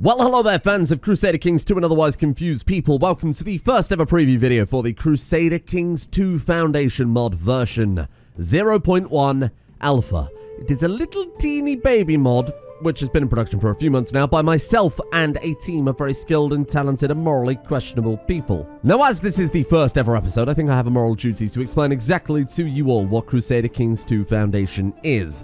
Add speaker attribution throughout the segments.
Speaker 1: Well, hello there, fans of Crusader Kings II and otherwise confused people. Welcome to the first ever preview video for the Crusader Kings II Foundation mod version 0.1 Alpha. It is a little teeny baby mod, which has been in production for a few months now by myself and a team of very skilled and talented and morally questionable people. Now, as this is the first ever episode, I think I have a moral duty to explain exactly to you all what Crusader Kings II Foundation is.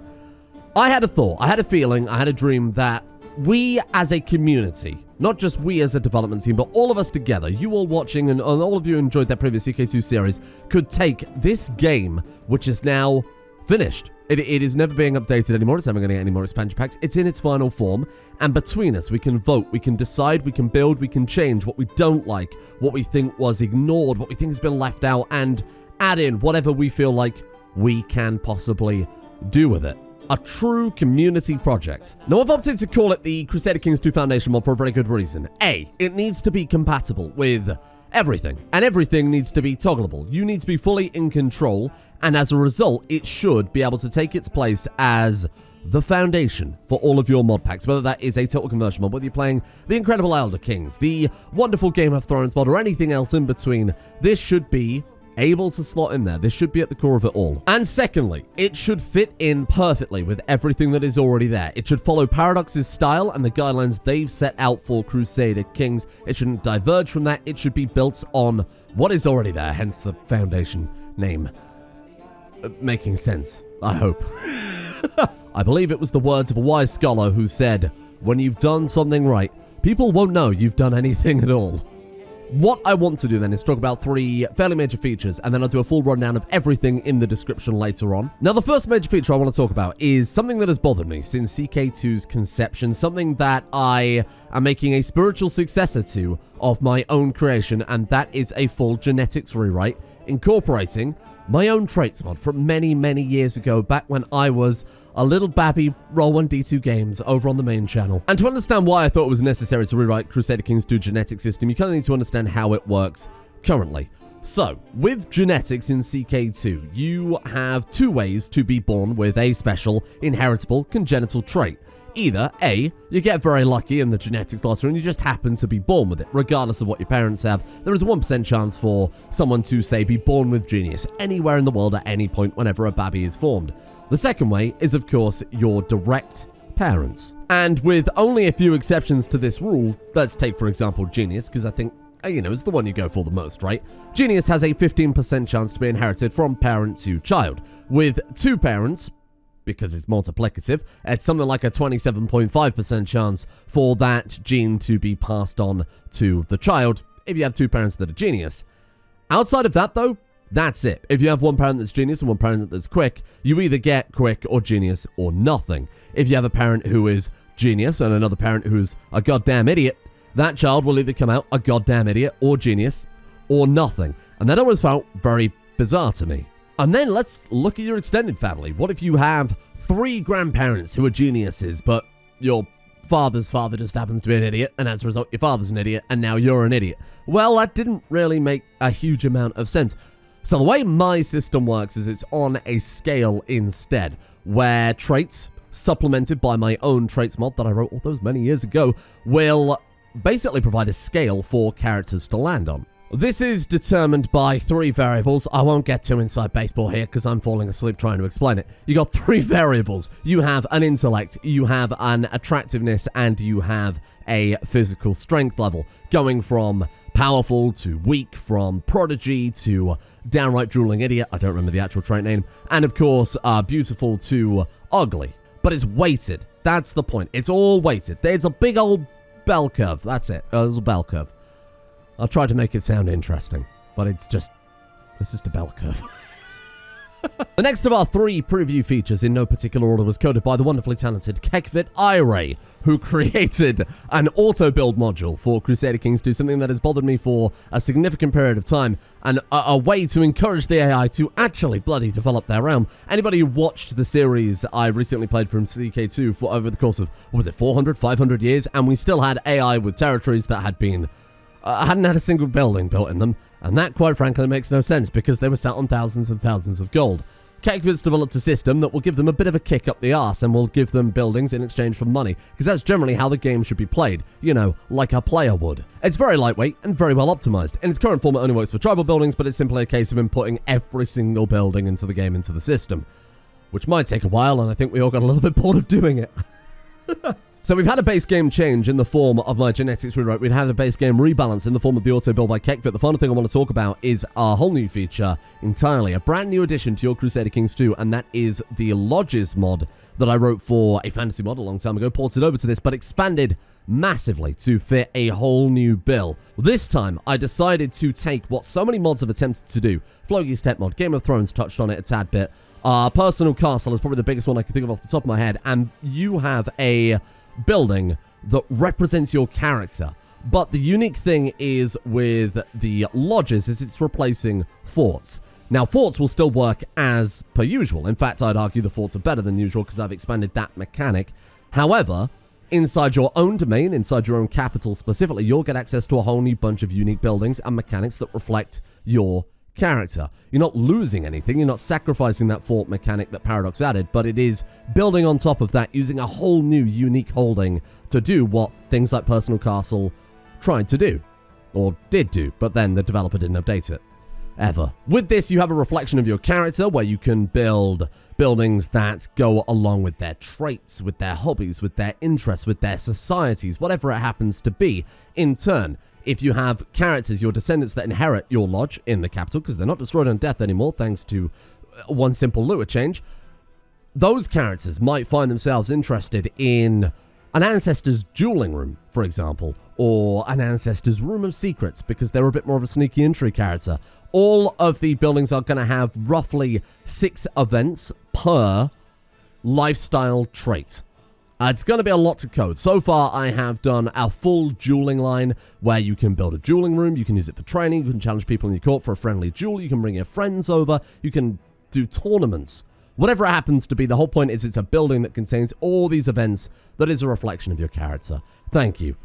Speaker 1: I had a thought, I had a feeling, I had a dream that we as a community, not just we as a development team, but all of us together, you all watching and all of you who enjoyed that previous CK2 series, could take this game, which is now finished. It is never being updated anymore. It's never going to get any more expansion packs. It's in its final form. And between us, we can vote, we can decide, we can build, we can change what we don't like, what we think was ignored, what we think has been left out, and add in whatever we feel like we can possibly do with it. A true community project. Now, I've opted to call it the Crusader Kings II Foundation mod for a very good reason. A, it needs to be compatible with everything, and everything needs to be toggleable. You need to be fully in control, and as a result, it should be able to take its place as the foundation for all of your mod packs, whether that is a total conversion mod, whether you're playing the Incredible Elder Kings, the wonderful Game of Thrones mod, or anything else in between. This should be able to slot in there. This should be at the core of it all. And secondly, it should fit in perfectly with everything that is already there. It should follow Paradox's style and the guidelines they've set out for Crusader Kings. It shouldn't diverge from that. It should be built on what is already there, hence the foundation name. Making sense, I hope. I believe it was the words of a wise scholar who said, when you've done something right, people won't know you've done anything at all. What I want to do then is talk about three fairly major features, and then I'll do a full rundown of everything in the description later on. Now, the first major feature I want to talk about is something that has bothered me since CK2's conception, something that I am making a spiritual successor to of my own creation, and that is a full genetics rewrite, incorporating my own traits mod from many, many years ago, back when I was a little babby Roll1D2 games over on the main channel. And to understand why I thought it was necessary to rewrite Crusader Kings II genetic system, you kind of need to understand how it works currently. So, with genetics in CK2, you have two ways to be born with a special, inheritable, congenital trait. Either A, you get very lucky in the genetics lottery and you just happen to be born with it, regardless of what your parents have. There is a 1% chance for someone to, say, be born with genius anywhere in the world at any point whenever a babby is formed. The second way is, of course, your direct parents. And with only a few exceptions to this rule, let's take, for example, genius, because I think, it's the one you go for the most, right? Genius has a 15% chance to be inherited from parent to child. With two parents, because it's multiplicative, it's something like a 27.5% chance for that gene to be passed on to the child if you have two parents that are genius. Outside of that, though, that's it. If you have one parent that's genius and one parent that's quick, you either get quick or genius or nothing. If you have a parent who is genius and another parent who's a goddamn idiot, that child will either come out a goddamn idiot or genius or nothing. And that always felt very bizarre to me. And then let's look at your extended family. What if you have three grandparents who are geniuses, but your father's father just happens to be an idiot, and as a result, your father's an idiot, and now you're an idiot? Well, that didn't really make a huge amount of sense. So the way my system works is it's on a scale instead, where traits, supplemented by my own traits mod that I wrote all those many years ago, will basically provide a scale for characters to land on. This is determined by three variables. I won't get too inside baseball here because I'm falling asleep trying to explain it. You got three variables. You have an intellect, you have an attractiveness, and you have a physical strength level, going from powerful to weak, from prodigy to downright drooling idiot, I don't remember the actual trait name, and of course, beautiful to ugly. But it's weighted. That's the point. It's all weighted. There's a big old bell curve. That's it. There's a bell curve. I'll try to make it sound interesting, but it's just a bell curve. The next of our three preview features, in no particular order, was coded by the wonderfully talented Kekvit Ire, who created an auto-build module for Crusader Kings II, something that has bothered me for a significant period of time, and a way to encourage the AI to actually bloody develop their realm. Anybody who watched the series I recently played from CK2 for over the course of, 400, 500 years, and we still had AI with territories that had been hadn't had a single building built in them, and that, quite frankly, makes no sense because they were sat on thousands and thousands of gold. Kekvid's developed a system that will give them a bit of a kick up the arse and will give them buildings in exchange for money, because that's generally how the game should be played, you know, like a player would. It's very lightweight and very well optimized. In its current form, it only works for tribal buildings, but it's simply a case of inputting every single building into the game into the system, which might take a while, and I think we all got a little bit bored of doing it. So we've had a base game change in the form of my genetics rewrite. We've had a base game rebalance in the form of the auto build by Kekvid. The final thing I want to talk about is a whole new feature entirely, a brand new addition to your Crusader Kings II, and that is the Lodges mod that I wrote for a fantasy mod a long time ago, ported over to this, but expanded massively to fit a whole new bill. This time, I decided to take what so many mods have attempted to do. Floki's Tech mod, Game of Thrones touched on it a tad bit. Personal Castle is probably the biggest one I can think of off the top of my head, and you have a building that represents your character. But the unique thing is with the lodges is it's replacing forts. Now, forts will still work as per usual. In fact, I'd argue the forts are better than usual because I've expanded that mechanic. However, inside your own domain, inside your own capital specifically, you'll get access to a whole new bunch of unique buildings and mechanics that reflect your character. You're not losing anything, you're not sacrificing that fort mechanic that Paradox added, but it is building on top of that, using a whole new unique holding to do what things like Personal Castle tried to do, or did do, but then the developer didn't update it. Ever. With this, you have a reflection of your character where you can build buildings that go along with their traits, with their hobbies, with their interests, with their societies, whatever it happens to be. In turn, if you have characters, your descendants that inherit your lodge in the capital, because they're not destroyed on death anymore, thanks to one simple lure change, those characters might find themselves interested in an ancestor's dueling room, for example, or an ancestor's room of secrets, because they're a bit more of a sneaky entry character. All of the buildings are going to have roughly 6 events per lifestyle trait. It's going to be a lot to code. So far, I have done our full dueling line where you can build a dueling room, you can use it for training, you can challenge people in your court for a friendly duel, you can bring your friends over, you can do tournaments. Whatever it happens to be, the whole point is it's a building that contains all these events that is a reflection of your character. Thank you.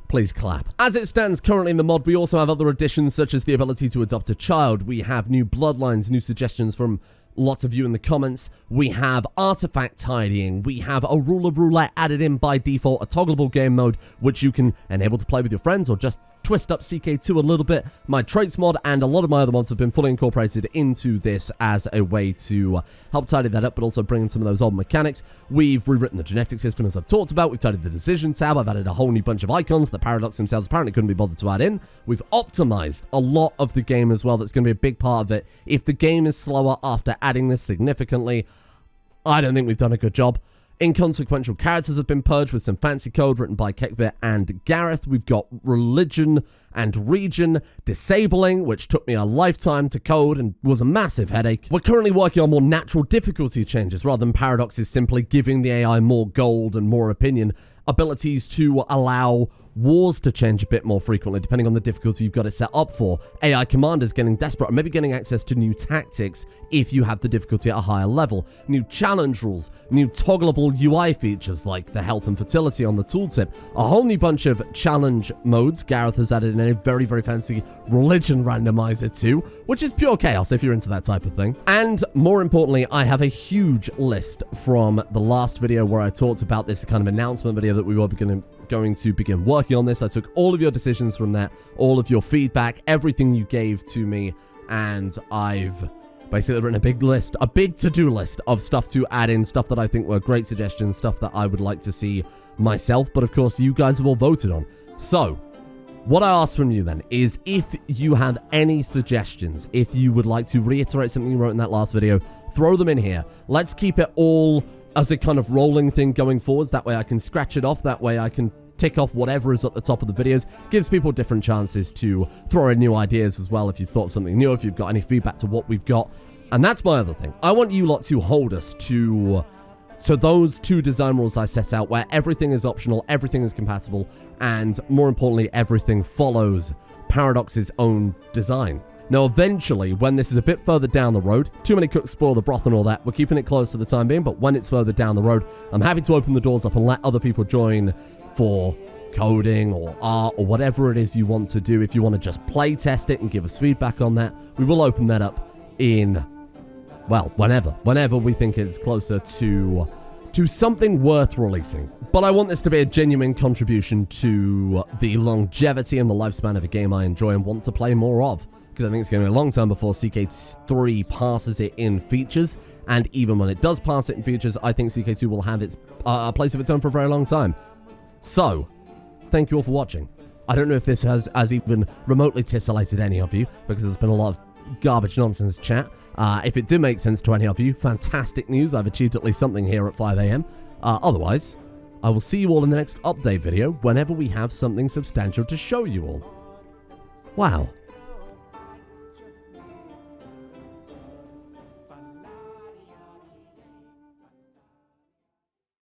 Speaker 1: Please clap. As it stands currently in the mod, we also have other additions such as the ability to adopt a child. We have new bloodlines, new suggestions from lots of you in the comments. We have artifact tidying. We have a rule of roulette added in by default, a toggleable game mode, which you can enable to play with your friends or just twist up CK2 a little bit. My traits mod and a lot of my other mods have been fully incorporated into this as a way to help tidy that up, but also bring in some of those old mechanics. We've rewritten the genetic system, as I've talked about. We've tidied the decision tab. I've added a whole new bunch of icons that Paradox themselves apparently couldn't be bothered to add in. We've optimized a lot of the game as well. That's going to be a big part of it. If the game is slower after adding this significantly, I don't think we've done a good job. Inconsequential characters have been purged with some fancy code written by Kekvid and Gareth. We've got religion and region disabling, which took me a lifetime to code and was a massive headache. We're currently working on more natural difficulty changes rather than Paradox's simply giving the AI more gold and more opinion. Abilities to allow wars to change a bit more frequently depending on the difficulty you've got it set up for. AI commanders getting desperate and maybe getting access to new tactics if you have the difficulty at a higher level. New challenge rules, new toggleable UI features like the health and fertility on the tooltip. A whole new bunch of challenge modes. Gareth has added in a very, very fancy religion randomizer too, which is pure chaos if you're into that type of thing. And more importantly, I have a huge list from the last video where I talked about this kind of announcement video that we were going to begin working on this. I took all of your decisions from that, all of your feedback, everything you gave to me, and I've basically written a big list, a big to-do list of stuff to add in, stuff that I think were great suggestions, stuff that I would like to see myself, but of course you guys have all voted on. So, what I ask from you then is if you have any suggestions, if you would like to reiterate something you wrote in that last video, throw them in here. Let's keep it all as a kind of rolling thing going forward. That way I can scratch it off. That way I can tick off whatever is at the top of the videos. Gives people different chances to throw in new ideas as well if you've thought something new, if you've got any feedback to what we've got. And that's my other thing. I want you lot to hold us to those 2 design rules I set out where everything is optional, everything is compatible, and more importantly, everything follows Paradox's own design. Now, eventually, when this is a bit further down the road, too many cooks spoil the broth and all that, we're keeping it close for the time being, but when it's further down the road, I'm happy to open the doors up and let other people join for coding or art or whatever it is you want to do. If you want to just play test it and give us feedback on that, we will open that up in well, whenever we think it's closer to something worth releasing. But I want this to be a genuine contribution to the longevity and the lifespan of a game I enjoy and want to play more of, because I think it's going to be a long time before CK3 passes it in features, and even when it does pass it in features, I think CK2 will have its place of its own for a very long time. So, thank you all for watching. I don't know if this has even remotely titillated any of you, because there's been a lot of garbage nonsense chat. If it did make sense to any of you, fantastic news. I've achieved at least something here at 5 AM. Otherwise, I will see you all in the next update video whenever we have something substantial to show you all. Wow.